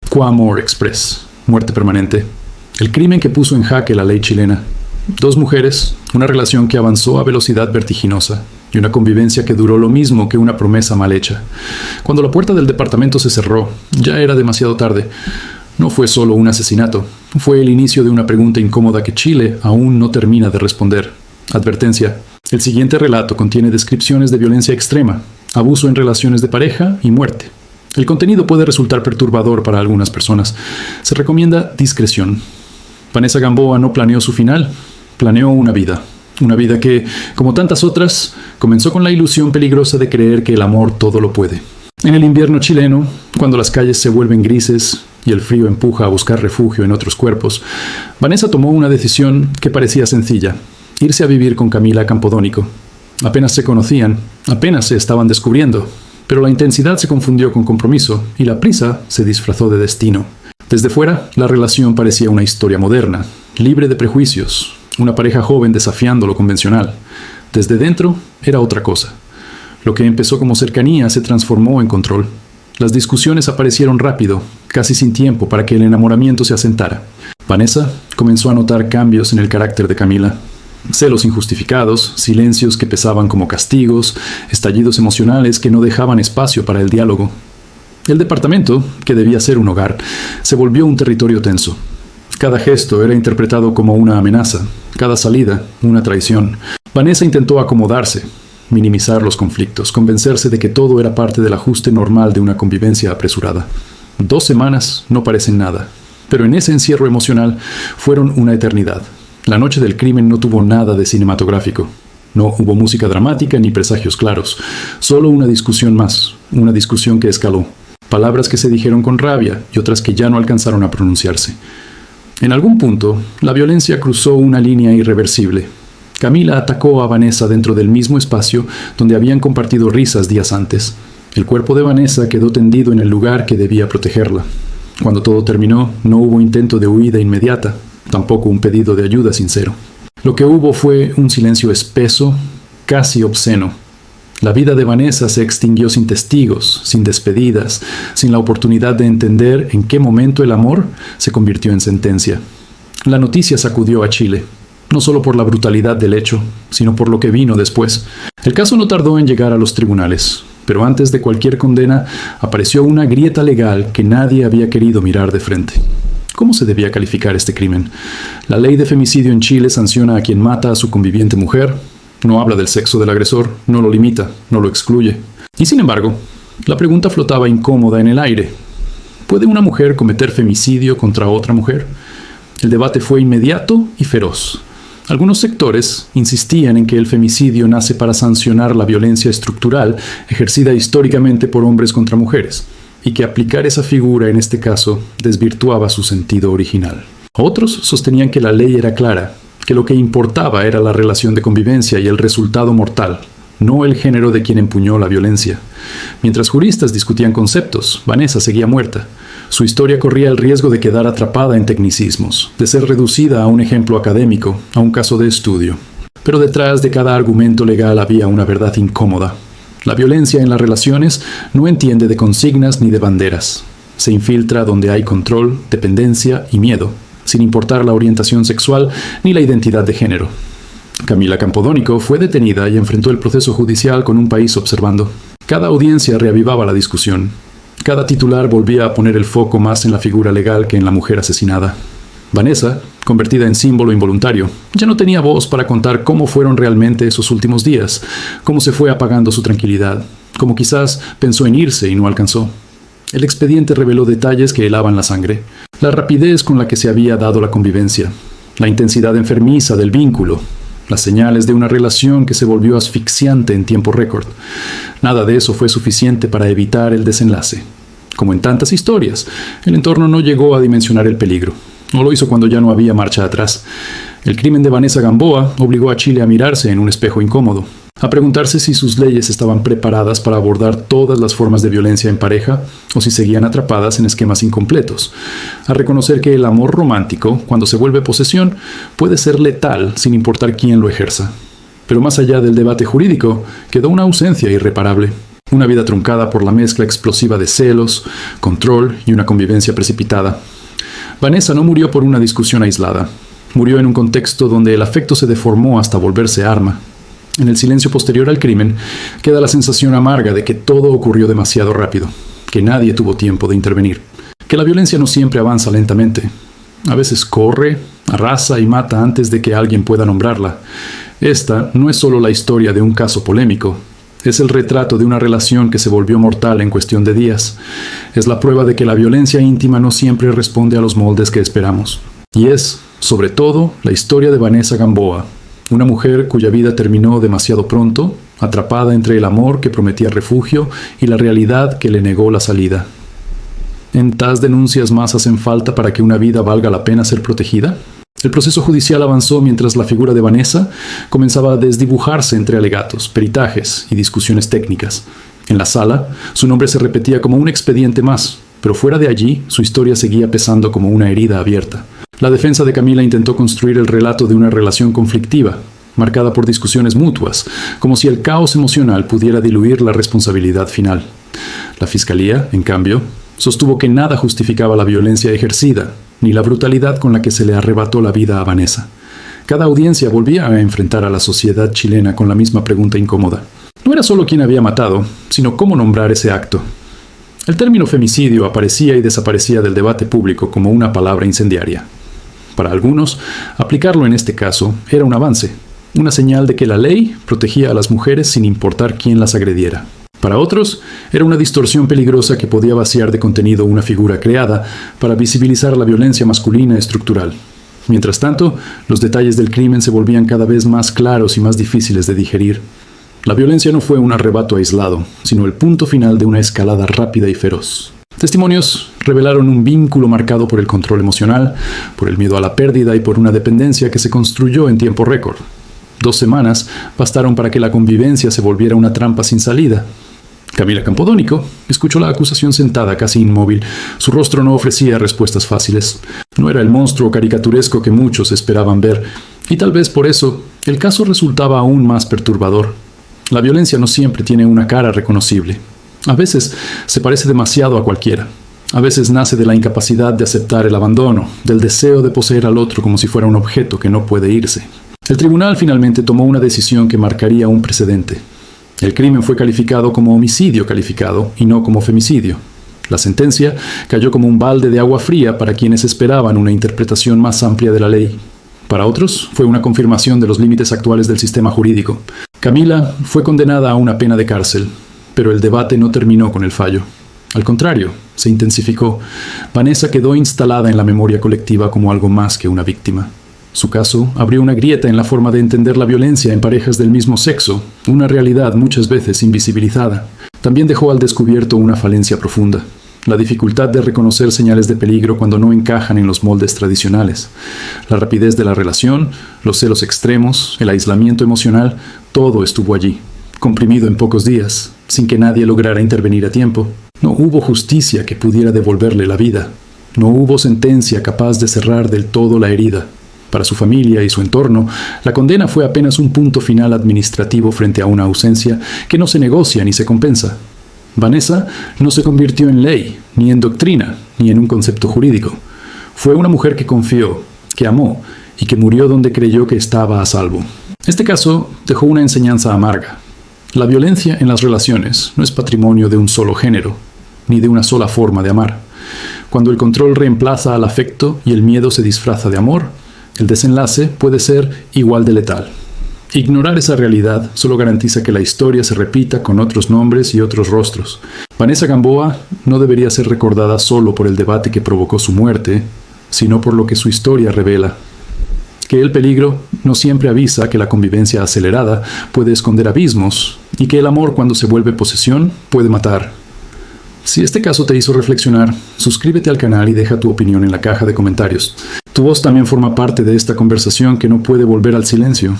Coamor Express, muerte permanente. El crimen que puso en jaque la ley chilena. Dos mujeres, una relación que avanzó a velocidad vertiginosa y una convivencia que duró lo mismo que una promesa mal hecha. Cuando la puerta del departamento se cerró, ya era demasiado tarde. No fue solo un asesinato, fue el inicio de una pregunta incómoda que Chile aún no termina de responder. Advertencia: el siguiente relato contiene descripciones de violencia extrema, abuso en relaciones de pareja y muerte. El contenido puede resultar perturbador para algunas personas. Se recomienda discreción. Vanessa Gamboa no planeó su final, planeó una vida. Una vida que, como tantas otras, comenzó con la ilusión peligrosa de creer que el amor todo lo puede. En el invierno chileno, cuando las calles se vuelven grises y el frío empuja a buscar refugio en otros cuerpos, Vanessa tomó una decisión que parecía sencilla: irse a vivir con Camila Campodónico. Apenas se conocían, apenas se estaban descubriendo, pero la intensidad se confundió con compromiso y la prisa se disfrazó de destino. Desde fuera, la relación parecía una historia moderna, libre de prejuicios, una pareja joven desafiando lo convencional. Desde dentro, era otra cosa. Lo que empezó como cercanía se transformó en control. Las discusiones aparecieron rápido, casi sin tiempo para que el enamoramiento se asentara. Vanessa comenzó a notar cambios en el carácter de Camila. Celos injustificados, silencios que pesaban como castigos, estallidos emocionales que no dejaban espacio para el diálogo. El departamento, que debía ser un hogar, se volvió un territorio tenso. Cada gesto era interpretado como una amenaza, cada salida una traición. Vanessa intentó acomodarse, minimizar los conflictos, convencerse de que todo era parte del ajuste normal de una convivencia apresurada. 2 semanas no parecen nada, pero en ese encierro emocional fueron una eternidad. La noche del crimen no tuvo nada de cinematográfico. No hubo música dramática ni presagios claros, solo una discusión más, una discusión que escaló. Palabras que se dijeron con rabia y otras que ya no alcanzaron a pronunciarse. En algún punto, la violencia cruzó una línea irreversible. Camila atacó a Vanessa dentro del mismo espacio donde habían compartido risas días antes. El cuerpo de Vanessa quedó tendido en el lugar que debía protegerla. Cuando todo terminó, no hubo intento de huida inmediata, tampoco un pedido de ayuda sincero. Lo que hubo fue un silencio espeso, casi obsceno. La vida de Vanessa se extinguió sin testigos, sin despedidas, sin la oportunidad de entender en qué momento el amor se convirtió en sentencia. La noticia sacudió a Chile, no solo por la brutalidad del hecho, sino por lo que vino después. El caso no tardó en llegar a los tribunales, pero antes de cualquier condena apareció una grieta legal que nadie había querido mirar de frente. ¿Cómo se debía calificar este crimen? La ley de femicidio en Chile sanciona a quien mata a su conviviente mujer. No habla del sexo del agresor, no lo limita, no lo excluye. Y sin embargo, la pregunta flotaba incómoda en el aire. ¿Puede una mujer cometer femicidio contra otra mujer? El debate fue inmediato y feroz. Algunos sectores insistían en que el femicidio nace para sancionar la violencia estructural ejercida históricamente por hombres contra mujeres, y que aplicar esa figura en este caso desvirtuaba su sentido original. Otros sostenían que la ley era clara, que lo que importaba era la relación de convivencia y el resultado mortal, no el género de quien empuñó la violencia. Mientras juristas discutían conceptos, Vanessa seguía muerta. Su historia corría el riesgo de quedar atrapada en tecnicismos, de ser reducida a un ejemplo académico, a un caso de estudio. Pero detrás de cada argumento legal había una verdad incómoda. La violencia en las relaciones no entiende de consignas ni de banderas. Se infiltra donde hay control, dependencia y miedo, sin importar la orientación sexual ni la identidad de género. Camila Campodónico fue detenida y enfrentó el proceso judicial con un país observando. Cada audiencia reavivaba la discusión. Cada titular volvía a poner el foco más en la figura legal que en la mujer asesinada. Vanessa, convertida en símbolo involuntario, ya no tenía voz para contar cómo fueron realmente esos últimos días, cómo se fue apagando su tranquilidad, cómo quizás pensó en irse y no alcanzó. El expediente reveló detalles que helaban la sangre. La rapidez con la que se había dado la convivencia, la intensidad enfermiza del vínculo, las señales de una relación que se volvió asfixiante en tiempo récord. Nada de eso fue suficiente para evitar el desenlace. Como en tantas historias, el entorno no llegó a dimensionar el peligro. No lo hizo cuando ya no había marcha atrás. El crimen de Vanessa Gamboa obligó a Chile a mirarse en un espejo incómodo, a preguntarse si sus leyes estaban preparadas para abordar todas las formas de violencia en pareja o si seguían atrapadas en esquemas incompletos, a reconocer que el amor romántico, cuando se vuelve posesión, puede ser letal sin importar quién lo ejerza. Pero más allá del debate jurídico, quedó una ausencia irreparable. Una vida truncada por la mezcla explosiva de celos, control y una convivencia precipitada. Vanessa no murió por una discusión aislada. Murió en un contexto donde el afecto se deformó hasta volverse arma. En el silencio posterior al crimen queda la sensación amarga de que todo ocurrió demasiado rápido, que nadie tuvo tiempo de intervenir, que la violencia no siempre avanza lentamente. A veces corre, arrasa y mata antes de que alguien pueda nombrarla. Esta no es solo la historia de un caso polémico, es el retrato de una relación que se volvió mortal en cuestión de días. Es la prueba de que la violencia íntima no siempre responde a los moldes que esperamos. Y es, sobre todo, la historia de Vanessa Gamboa, una mujer cuya vida terminó demasiado pronto, atrapada entre el amor que prometía refugio y la realidad que le negó la salida. ¿Entas denuncias más hacen falta para que una vida valga la pena ser protegida? El proceso judicial avanzó mientras la figura de Vanessa comenzaba a desdibujarse entre alegatos, peritajes y discusiones técnicas. En la sala, su nombre se repetía como un expediente más, pero fuera de allí, su historia seguía pesando como una herida abierta. La defensa de Camila intentó construir el relato de una relación conflictiva, marcada por discusiones mutuas, como si el caos emocional pudiera diluir la responsabilidad final. La fiscalía, en cambio, sostuvo que nada justificaba la violencia ejercida, ni la brutalidad con la que se le arrebató la vida a Vanessa. Cada audiencia volvía a enfrentar a la sociedad chilena con la misma pregunta incómoda. No era solo quién había matado, sino cómo nombrar ese acto. El término femicidio aparecía y desaparecía del debate público como una palabra incendiaria. Para algunos, aplicarlo en este caso era un avance, una señal de que la ley protegía a las mujeres sin importar quién las agrediera. Para otros, era una distorsión peligrosa que podía vaciar de contenido una figura creada para visibilizar la violencia masculina estructural. Mientras tanto, los detalles del crimen se volvían cada vez más claros y más difíciles de digerir. La violencia no fue un arrebato aislado, sino el punto final de una escalada rápida y feroz. Testimonios revelaron un vínculo marcado por el control emocional, por el miedo a la pérdida y por una dependencia que se construyó en tiempo récord. 2 semanas bastaron para que la convivencia se volviera una trampa sin salida. Camila Campodónico escuchó la acusación sentada, casi inmóvil. Su rostro no ofrecía respuestas fáciles. No era el monstruo caricaturesco que muchos esperaban ver, y tal vez por eso el caso resultaba aún más perturbador. La violencia no siempre tiene una cara reconocible. A veces se parece demasiado a cualquiera. A veces nace de la incapacidad de aceptar el abandono, del deseo de poseer al otro como si fuera un objeto que no puede irse. El tribunal finalmente tomó una decisión que marcaría un precedente. El crimen fue calificado como homicidio calificado y no como femicidio. La sentencia cayó como un balde de agua fría para quienes esperaban una interpretación más amplia de la ley. Para otros, fue una confirmación de los límites actuales del sistema jurídico. Camila fue condenada a una pena de cárcel, pero el debate no terminó con el fallo. Al contrario, se intensificó. Vanessa quedó instalada en la memoria colectiva como algo más que una víctima. Su caso abrió una grieta en la forma de entender la violencia en parejas del mismo sexo, una realidad muchas veces invisibilizada. También dejó al descubierto una falencia profunda, la dificultad de reconocer señales de peligro cuando no encajan en los moldes tradicionales. La rapidez de la relación, los celos extremos, el aislamiento emocional, todo estuvo allí, comprimido en pocos días, sin que nadie lograra intervenir a tiempo. No hubo justicia que pudiera devolverle la vida. No hubo sentencia capaz de cerrar del todo la herida. Para su familia y su entorno, la condena fue apenas un punto final administrativo frente a una ausencia que no se negocia ni se compensa. Vanessa no se convirtió en ley, ni en doctrina, ni en un concepto jurídico. Fue una mujer que confió, que amó y que murió donde creyó que estaba a salvo. Este caso dejó una enseñanza amarga. La violencia en las relaciones no es patrimonio de un solo género, ni de una sola forma de amar. Cuando el control reemplaza al afecto y el miedo se disfraza de amor, el desenlace puede ser igual de letal. Ignorar esa realidad solo garantiza que la historia se repita con otros nombres y otros rostros. Vanessa Gamboa no debería ser recordada solo por el debate que provocó su muerte, sino por lo que su historia revela. Que el peligro no siempre avisa que la convivencia acelerada puede esconder abismos y que el amor, cuando se vuelve posesión, puede matar. Si este caso te hizo reflexionar, suscríbete al canal y deja tu opinión en la caja de comentarios. Tu voz también forma parte de esta conversación que no puede volver al silencio.